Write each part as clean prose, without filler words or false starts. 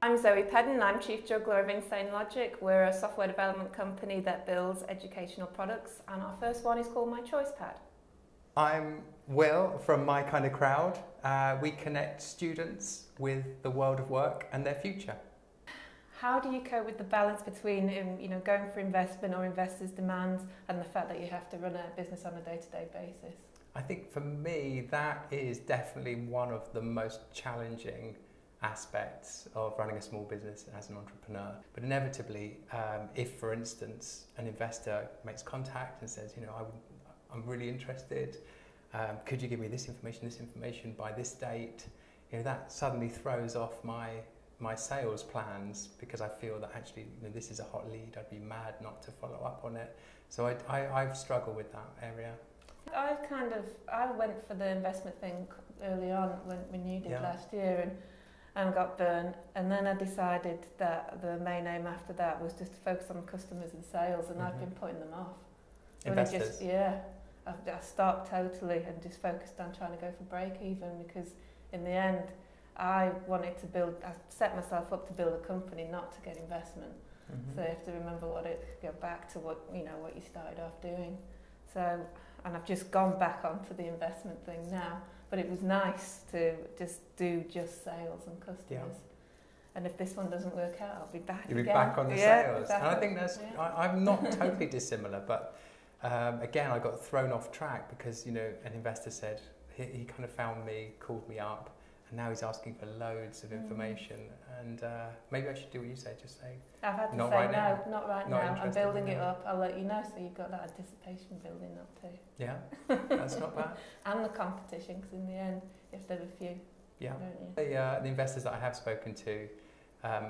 I'm Zoe Peden, I'm Chief Juggler of Insane Logic. We're a software development company that builds educational products, and our first one is called MyChoicePad. I'm Will from MyKindaCrowd. We connect students with the world of work and their future. How do you cope with the balance between going for investment or investors' demands and the fact that you have to run a business on a day-to-day basis? I think for me that is definitely one of the most challenging aspects of running a small business as an entrepreneur. But inevitably, if for instance an investor makes contact and says, I'm really interested, could you give me this information by this date, that suddenly throws off my sales plans, because I feel that actually this is a hot lead. I'd be mad not to follow up on it. So I've struggled with that area. I went for the investment thing early on when you did last year and got burnt, and then I decided that the main aim after that was just to focus on customers and sales, and I've been putting them off. Investors? I stopped totally and just focused on trying to go for break even, because in the end I set myself up to build a company, not to get investment. So you have to remember go back to what you started off doing. So, and I've just gone back onto the investment thing now, but it was nice to just do sales and customers. Yeah. And if this one doesn't work out, I'll be back You'll again. be back on the sales. Exactly. And I think I'm not totally dissimilar, but again, I got thrown off track because, an investor said, he kind of found me, called me up, and now he's asking for loads of information. And maybe I should do what you say, just say, I've had to not say right no, now. not right now. I'm building it up. I'll let you know, so you've got that anticipation building up too. Yeah, that's not bad. And the competition, because in the end, you have to have a few. Yeah. Don't you? The investors that I have spoken to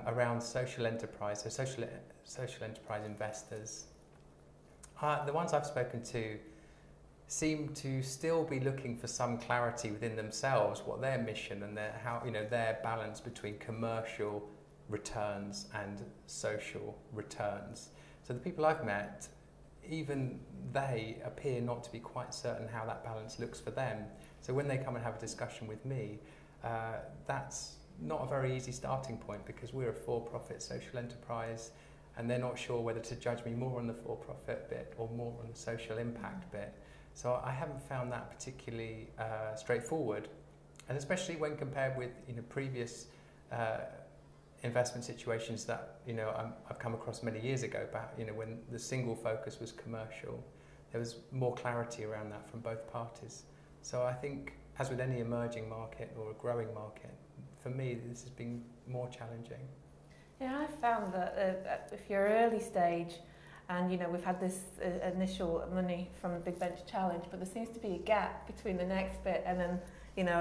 around social enterprise, so social enterprise investors, the ones I've spoken to seem to still be looking for some clarity within themselves, what their mission and their balance between commercial returns and social returns. So the people I've met, even they appear not to be quite certain how that balance looks for them. So when they come and have a discussion with me, that's not a very easy starting point, because we're a for-profit social enterprise and they're not sure whether to judge me more on the for-profit bit or more on the social impact bit. So I haven't found that particularly straightforward, and especially when compared with previous investment situations that I've come across many years ago. But when the single focus was commercial, there was more clarity around that from both parties. So I think, as with any emerging market or a growing market, for me this has been more challenging. Yeah, I found that if you're early stage, and we've had this initial money from the Big Venture Challenge, but there seems to be a gap between the next bit and then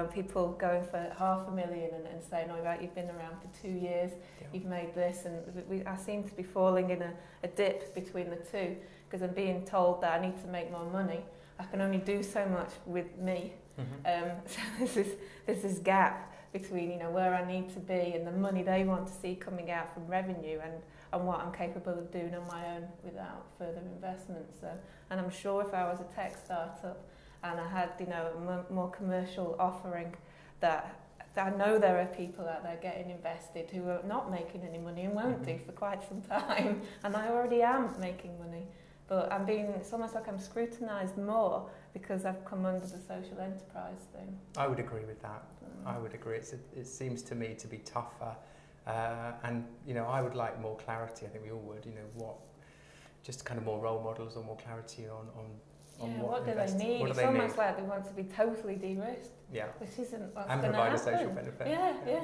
people going for $500,000 and saying, "Oh, right, you've been around for 2 years, you've made this," and I seem to be falling in a dip between the two, because I'm being told that I need to make more money. I can only do so much with me. So there's this gap between where I need to be and the money they want to see coming out from revenue, and what I'm capable of doing on my own without further investment. So, and I'm sure if I was a tech startup and I had a more commercial offering, that I know there are people out there getting invested who are not making any money and won't do for quite some time, and I already am making money. But it's almost like I'm scrutinised more because I've come under the social enterprise thing. I would agree with that. I would agree. It seems to me to be tougher, and I would like more clarity. I think we all would. Just kind of more role models or more clarity on what do they need? It's almost like they want to be totally de-risked. Yeah. Which isn't what's and going to happen. provide a social benefit. Yeah.